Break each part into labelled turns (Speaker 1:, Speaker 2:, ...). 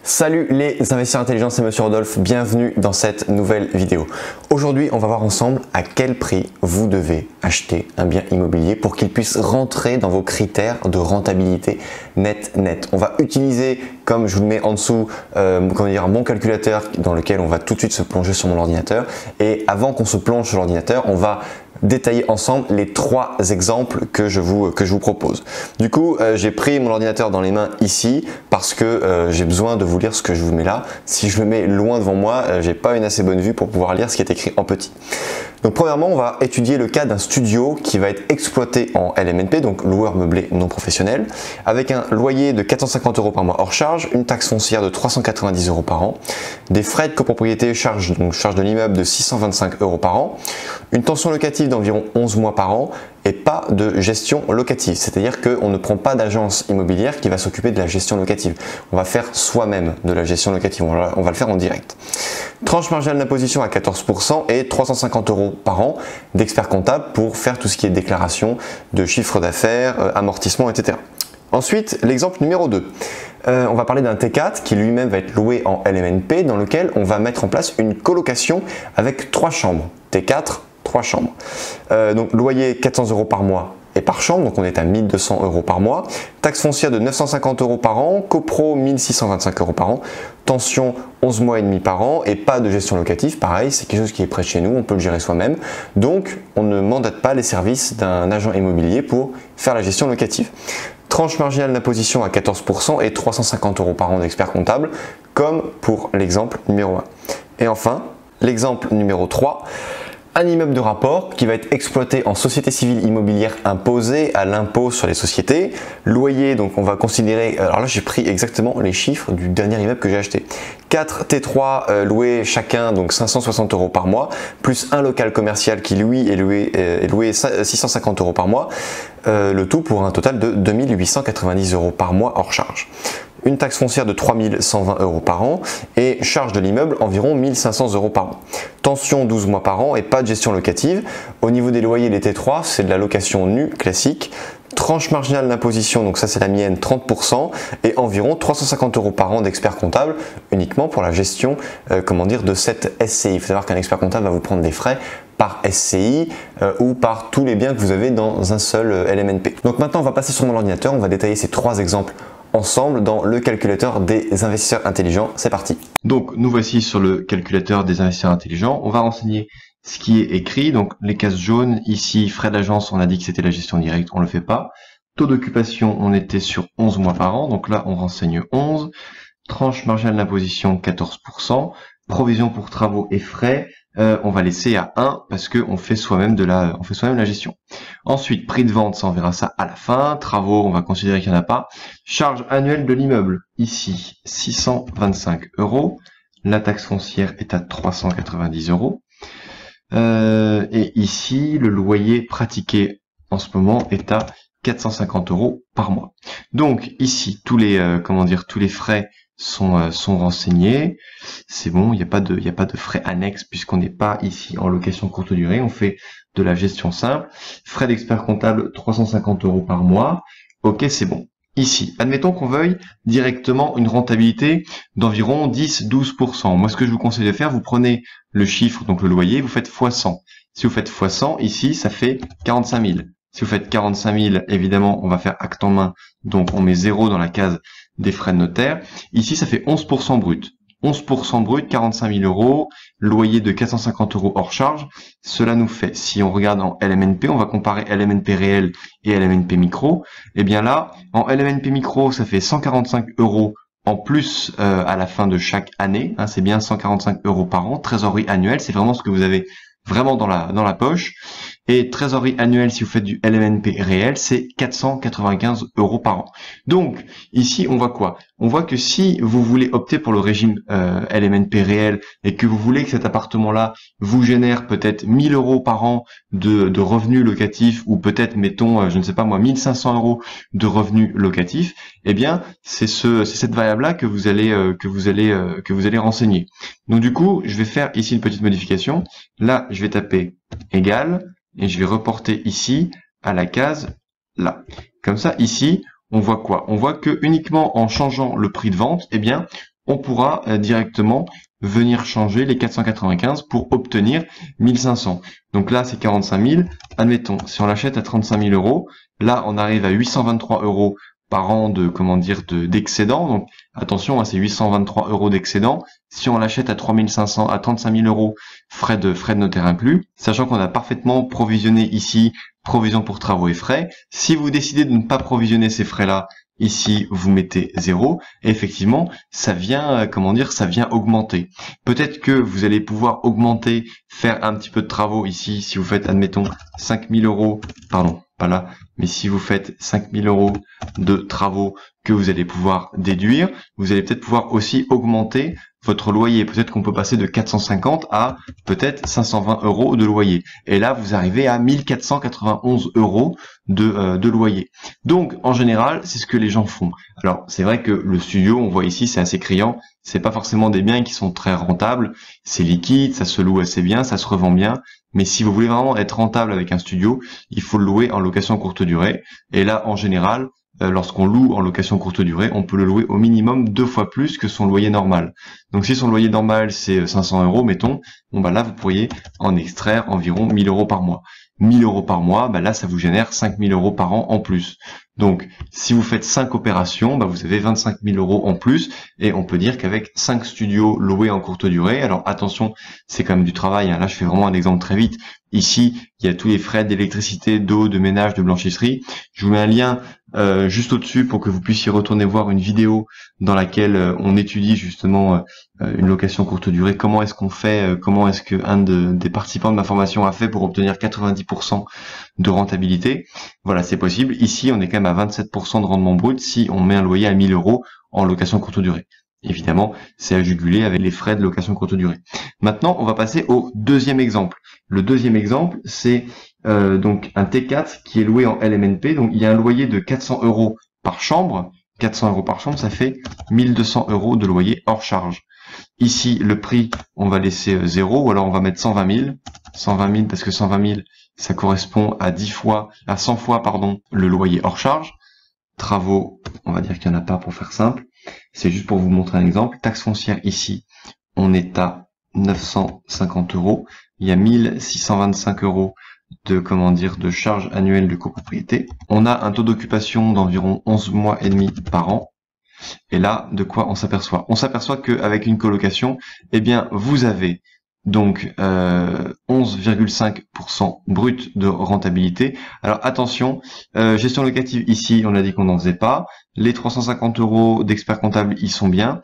Speaker 1: Salut les investisseurs intelligents, c'est Monsieur Rodolphe, bienvenue dans cette nouvelle vidéo. Aujourd'hui, on va voir ensemble à quel prix vous devez acheter un bien immobilier pour qu'il puisse rentrer dans vos critères de rentabilité net. On va utiliser, comme je vous le mets en dessous, un bon calculateur dans lequel on va tout de suite se plonger sur mon ordinateur. Et avant qu'on se plonge sur l'ordinateur, on va détailler ensemble les trois exemples que je vous propose. Du coup, j'ai pris mon ordinateur dans les mains ici parce que j'ai besoin de vous lire ce que je vous mets là. Si je le mets loin devant moi, j'ai pas une assez bonne vue pour pouvoir lire ce qui est écrit en petit. Donc premièrement, on va étudier le cas d'un studio qui va être exploité en LMNP, donc loueur meublé non professionnel, avec un loyer de 450 € par mois hors charge, une taxe foncière de 390 € par an, des frais de copropriété, charge de l'immeuble de 625 € par an, une tension locative d'environ 11 mois par an et pas de gestion locative. C'est-à-dire qu'on ne prend pas d'agence immobilière qui va s'occuper de la gestion locative. On va faire soi-même de la gestion locative, on va le faire en direct. Tranche marginale d'imposition à 14% et 350 € par an d'expert comptable pour faire tout ce qui est déclaration de chiffre d'affaires, amortissement, etc. Ensuite, l'exemple numéro 2. On va parler d'un T4 qui lui-même va être loué en LMNP dans lequel on va mettre en place une colocation avec 3 chambres. T4, 3 chambres. Donc loyer 400 € par mois et par chambre, donc on est à 1200 € par mois. Taxe foncière de 950 € par an, copro 1625 € par an, tension 11 mois et demi par an et pas de gestion locative. Pareil, c'est quelque chose qui est près de chez nous, on peut le gérer soi-même. Donc on ne mandate pas les services d'un agent immobilier pour faire la gestion locative. Tranche marginale d'imposition à 14% et 350 € par an d'expert comptable, comme pour l'exemple numéro 1. Et enfin, l'exemple numéro 3. Un immeuble de rapport qui va être exploité en société civile immobilière imposée à l'impôt sur les sociétés. Loyer, donc on va considérer, alors là j'ai pris exactement les chiffres du dernier immeuble que j'ai acheté. 4 T3 loués chacun, donc 560 € par mois, plus un local commercial qui lui est loué 650 € par mois, le tout pour un total de 2890 € par mois hors charge. Une taxe foncière de 3120 € par an et charge de l'immeuble environ 1500 € par an. Tension 12 mois par an et pas de gestion locative. Au niveau des loyers, les T3, c'est de la location nue classique. Tranche marginale d'imposition, donc ça c'est la mienne, 30% et environ 350 € par an d'expert comptable uniquement pour la gestion de cette SCI. Il faut savoir qu'un expert comptable va vous prendre des frais par SCI ou par tous les biens que vous avez dans un seul LMNP. Donc maintenant on va passer sur mon ordinateur, on va détailler ces trois exemples ensemble dans le calculateur des investisseurs intelligents. C'est parti. Donc nous voici sur le calculateur des investisseurs intelligents. On va renseigner ce qui est écrit. Donc les cases jaunes, ici frais d'agence, on a dit que c'était la gestion directe, on le fait pas. Taux d'occupation, on était sur 11 mois par an, donc là on renseigne 11. Tranche marginale d'imposition 14%. Provision pour travaux et frais, on va laisser à 1 parce que on fait soi-même la gestion. Ensuite, prix de vente, ça on verra ça à la fin. Travaux, on va considérer qu'il n'y en a pas. Charge annuelle de l'immeuble, ici 625 €. La taxe foncière est à 390 €. Et ici, le loyer pratiqué en ce moment est à 450 € par mois. Donc ici, tous les frais sont renseignés. C'est bon, il n'y a pas de frais annexes puisqu'on n'est pas ici en location courte durée, on fait de la gestion simple. Frais d'expert comptable 350 € par mois. Ok, c'est bon. Ici, admettons qu'on veuille directement une rentabilité d'environ 10-12%. Moi, ce que je vous conseille de faire, vous prenez le chiffre, donc le loyer, vous faites x 100. Si vous faites x 100, ici, ça fait 45 000. Si vous faites 45 000, évidemment, on va faire acte en main, donc on met 0 dans la case des frais de notaire. Ici, ça fait 11% brut. 11% brut, 45 000 €, loyer de 450 € hors charge. Cela nous fait, si on regarde en LMNP, on va comparer LMNP réel et LMNP micro. Et bien là, en LMNP micro, ça fait 145 € en plus à la fin de chaque année. Hein, c'est bien 145 € par an. Trésorerie annuelle, c'est vraiment ce que vous avez vraiment dans la poche. Et trésorerie annuelle, si vous faites du LMNP réel, c'est 495 € par an. Donc, ici, on voit quoi? On voit que si vous voulez opter pour le régime LMNP réel et que vous voulez que cet appartement-là vous génère peut-être 1000 € par an de revenus locatifs ou peut-être, mettons, je ne sais pas moi, 1500 € de revenus locatifs, eh bien, c'est cette variable-là que vous allez renseigner. Donc, du coup, je vais faire ici une petite modification. Là, je vais taper égal. Et je vais reporter ici à la case là. Comme ça, ici, on voit quoi? On voit que uniquement en changeant le prix de vente, eh bien, on pourra directement venir changer les 495 pour obtenir 1500. Donc là, c'est 45 000. Admettons, si on l'achète à 35 000 euros, là, on arrive à 823 euros par an de, d'excédent. Donc, attention, hein, c'est 823 euros d'excédent. Si on l'achète à 3500, à 35 000 euros, frais de notaire inclus, sachant qu'on a parfaitement provisionné ici, provision pour travaux et frais. Si vous décidez de ne pas provisionner ces frais-là, ici, vous mettez 0, et effectivement, ça vient, ça vient augmenter. Peut-être que vous allez pouvoir augmenter, faire un petit peu de travaux ici, si vous faites, admettons, 5 000 euros, pardon, pas là, mais si vous faites 5 000 euros de travaux que vous allez pouvoir déduire, vous allez peut-être pouvoir aussi augmenter votre loyer. Peut-être qu'on peut passer de 450 à peut-être 520 euros de loyer. Et là, vous arrivez à 1491 euros de loyer. Donc, en général, c'est ce que les gens font. Alors, c'est vrai que le studio, on voit ici, c'est assez criant. C'est pas forcément des biens qui sont très rentables. C'est liquide, ça se loue assez bien, ça se revend bien. Mais si vous voulez vraiment être rentable avec un studio, il faut le louer en location courte durée. Et là, en général, lorsqu'on loue en location courte durée, on peut le louer au minimum 2 fois plus que son loyer normal. Donc si son loyer normal c'est 500 euros, mettons, bon bah là vous pourriez en extraire environ 1000 euros par mois. 1000 euros par mois, bah là ça vous génère 5000 euros par an en plus. Donc si vous faites 5 opérations, bah vous avez 25 000 euros en plus, et on peut dire qu'avec 5 studios loués en courte durée, alors attention, c'est quand même du travail, hein. Là je fais vraiment un exemple très vite. Ici, il y a tous les frais d'électricité, d'eau, de ménage, de blanchisserie. Je vous mets un lien juste au-dessus pour que vous puissiez retourner voir une vidéo dans laquelle on étudie justement une location courte durée. Comment est-ce qu'on fait, comment est-ce que des participants de ma formation a fait pour obtenir 90% de rentabilité. Voilà, c'est possible. Ici, on est quand même à 27% de rendement brut si on met un loyer à 1000 euros en location courte durée. Évidemment, c'est à juguler avec les frais de location courte durée. Maintenant, on va passer au deuxième exemple. Le deuxième exemple, c'est donc un T4 qui est loué en LMNP. Donc, il y a un loyer de 400 euros par chambre. 400 euros par chambre, ça fait 1200 euros de loyer hors charge. Ici, le prix, on va laisser 0, ou alors on va mettre 120 000. 120 000 parce que 120 000, ça correspond à 100 fois, le loyer hors charge. Travaux, on va dire qu'il n'y en a pas pour faire simple. C'est juste pour vous montrer un exemple. Taxe foncière ici, on est à 950 euros. Il y a 1625 euros de charges annuelles de copropriété. On a un taux d'occupation d'environ 11 mois et demi par an. Et là, de quoi on s'aperçoit? On s'aperçoit qu'avec une colocation, eh bien, vous avez donc 11,5% brut de rentabilité. Alors attention, gestion locative ici, on a dit qu'on n'en faisait pas. Les 350 euros d'expert comptable, ils sont bien.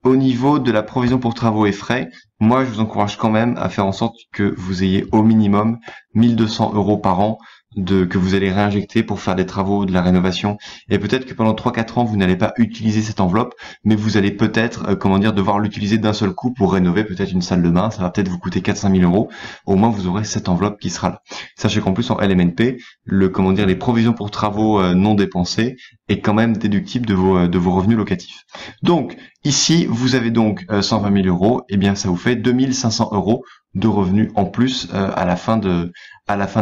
Speaker 1: Au niveau de la provision pour travaux et frais, moi je vous encourage quand même à faire en sorte que vous ayez au minimum 1200 euros par an que vous allez réinjecter pour faire des travaux, de la rénovation. Et peut-être que pendant 3-4 ans, vous n'allez pas utiliser cette enveloppe, mais vous allez peut-être, devoir l'utiliser d'un seul coup pour rénover peut-être une salle de bain. Ça va peut-être vous coûter 4-5 000 euros. Au moins, vous aurez cette enveloppe qui sera là. Sachez qu'en plus, en LMNP, les provisions pour travaux non dépensés est quand même déductible de vos revenus locatifs. Donc, ici, vous avez donc 120 000 euros. Eh bien, ça vous fait 2500 euros de revenus en plus à la fin de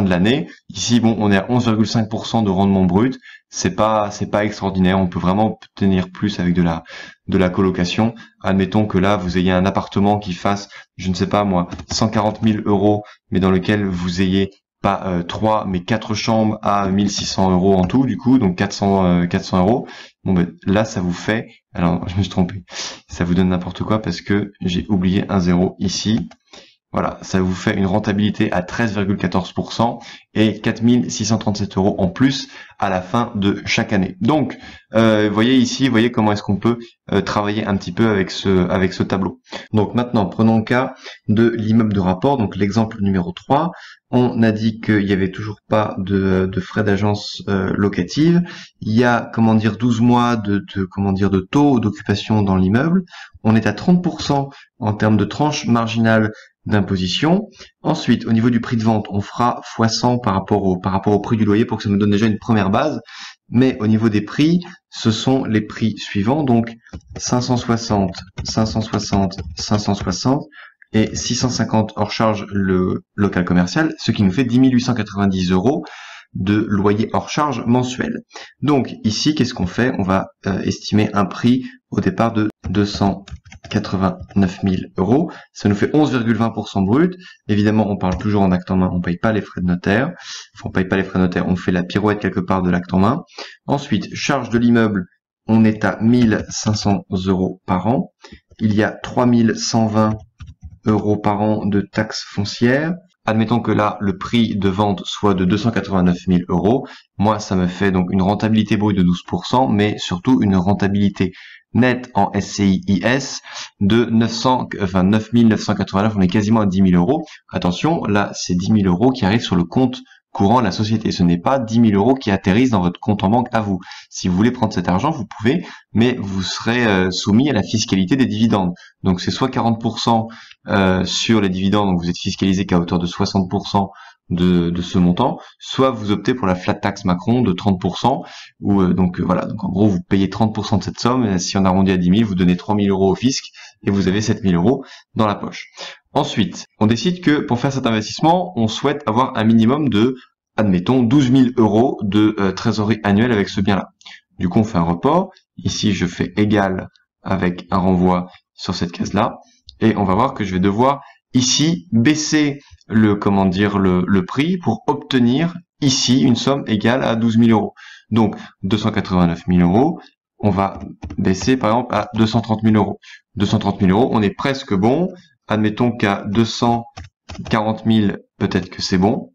Speaker 1: l'année. Ici, bon, on est à 11,5% de rendement brut. C'est pas extraordinaire. On peut vraiment obtenir plus avec de la colocation. Admettons que là, vous ayez un appartement qui fasse, je ne sais pas moi, 140 000 euros, mais dans lequel vous ayez pas 3 mais 4 chambres à 1600 euros en tout, du coup, donc 400 euros. Bon, ben là, ça vous fait, alors je me suis trompé, ça vous donne n'importe quoi parce que j'ai oublié un zéro ici. Voilà, ça vous fait une rentabilité à 13,14% et 4637 euros en plus à la fin de chaque année. Donc, voyez ici, voyez comment est-ce qu'on peut travailler un petit peu avec ce tableau. Donc maintenant, prenons le cas de l'immeuble de rapport, donc l'exemple numéro 3. On a dit qu'il n'y avait toujours pas de frais d'agence locative. Il y a, 12 mois de taux d'occupation dans l'immeuble. On est à 30% en termes de tranche marginale d'imposition. Ensuite, au niveau du prix de vente, on fera x100 par rapport au prix du loyer pour que ça nous donne déjà une première base. Mais au niveau des prix, ce sont les prix suivants, donc 560, 560, 560 et 650 hors charge le local commercial, ce qui nous fait 10 890 euros de loyer hors charge mensuel. Donc ici, qu'est-ce qu'on fait? On va estimer un prix au départ de 200 89 000 euros. Ça nous fait 11,20% brut. Évidemment, on parle toujours en acte en main, on ne paye pas les frais de notaire. Enfin, on paye pas les frais de notaire, on fait la pirouette quelque part de l'acte en main. Ensuite, charge de l'immeuble, on est à 1500 euros par an. Il y a 3120 euros par an de taxes foncières. Admettons que là, le prix de vente soit de 289 000 euros. Moi, ça me fait donc une rentabilité brute de 12%, mais surtout une rentabilité nette en SCI-IS de 9 989. On est quasiment à 10 000 euros. Attention, là, c'est 10 000 euros qui arrivent sur le compte courant de la société. Ce n'est pas 10 000 euros qui atterrissent dans votre compte en banque à vous. Si vous voulez prendre cet argent, vous pouvez, mais vous serez soumis à la fiscalité des dividendes. Donc c'est soit 40% sur les dividendes, donc vous êtes fiscalisé qu'à hauteur de 60% de ce montant, soit vous optez pour la flat tax Macron de 30%, ou donc voilà, donc en gros vous payez 30% de cette somme, et si on arrondit à 10 000, vous donnez 3 000 euros au fisc, et vous avez 7 000 euros dans la poche. Ensuite, on décide que pour faire cet investissement, on souhaite avoir un minimum de, admettons, 12 000 euros de trésorerie annuelle avec ce bien-là. Du coup, on fait un report. Ici, je fais égal avec un renvoi sur cette case-là. Et on va voir que je vais devoir ici baisser le prix pour obtenir ici une somme égale à 12 000 euros. Donc, 289 000 euros. On va baisser par exemple à 230 000 euros. 230 000 euros, on est presque bon. Admettons qu'à 240 000, peut-être que c'est bon.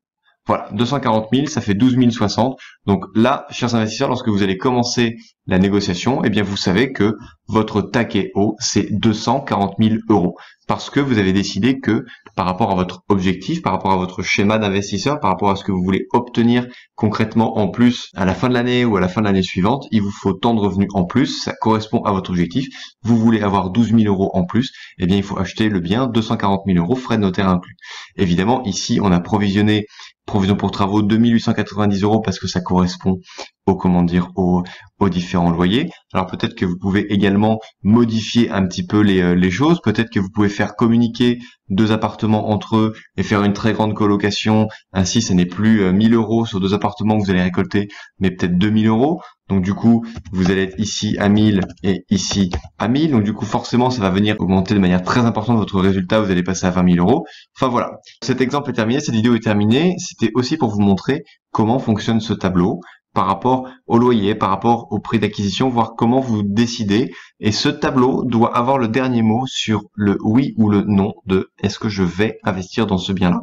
Speaker 1: Voilà, 240 000, ça fait 12 060. Donc là, chers investisseurs, lorsque vous allez commencer la négociation, eh bien vous savez que votre taquet haut, c'est 240 000 euros. Parce que vous avez décidé que par rapport à votre objectif, par rapport à votre schéma d'investisseur, par rapport à ce que vous voulez obtenir concrètement en plus à la fin de l'année ou à la fin de l'année suivante, il vous faut tant de revenus en plus, ça correspond à votre objectif. Vous voulez avoir 12 000 euros en plus, eh bien il faut acheter le bien 240 000 euros, frais de notaire inclus. Évidemment, ici, on a provisionné provision pour travaux 2890 euros parce que ça correspond aux différents loyers. Alors peut-être que vous pouvez également modifier un petit peu les choses. Peut-être que vous pouvez faire communiquer deux appartements entre eux et faire une très grande colocation. Ainsi, ce n'est plus 1000 euros sur deux appartements que vous allez récolter, mais peut-être 2000 euros. Donc du coup, vous allez être ici à 1000 et ici à 1000. Donc du coup, forcément, ça va venir augmenter de manière très importante votre résultat. Vous allez passer à 20 000 euros. Enfin voilà, cet exemple est terminé, cette vidéo est terminée. C'était aussi pour vous montrer comment fonctionne ce tableau par rapport au loyer, par rapport au prix d'acquisition, voir comment vous décidez. Et ce tableau doit avoir le dernier mot sur le oui ou le non de est-ce que je vais investir dans ce bien-là.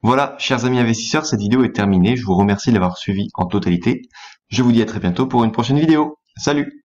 Speaker 1: Voilà, chers amis investisseurs, cette vidéo est terminée. Je vous remercie de l'avoir suivi en totalité. Je vous dis à très bientôt pour une prochaine vidéo. Salut!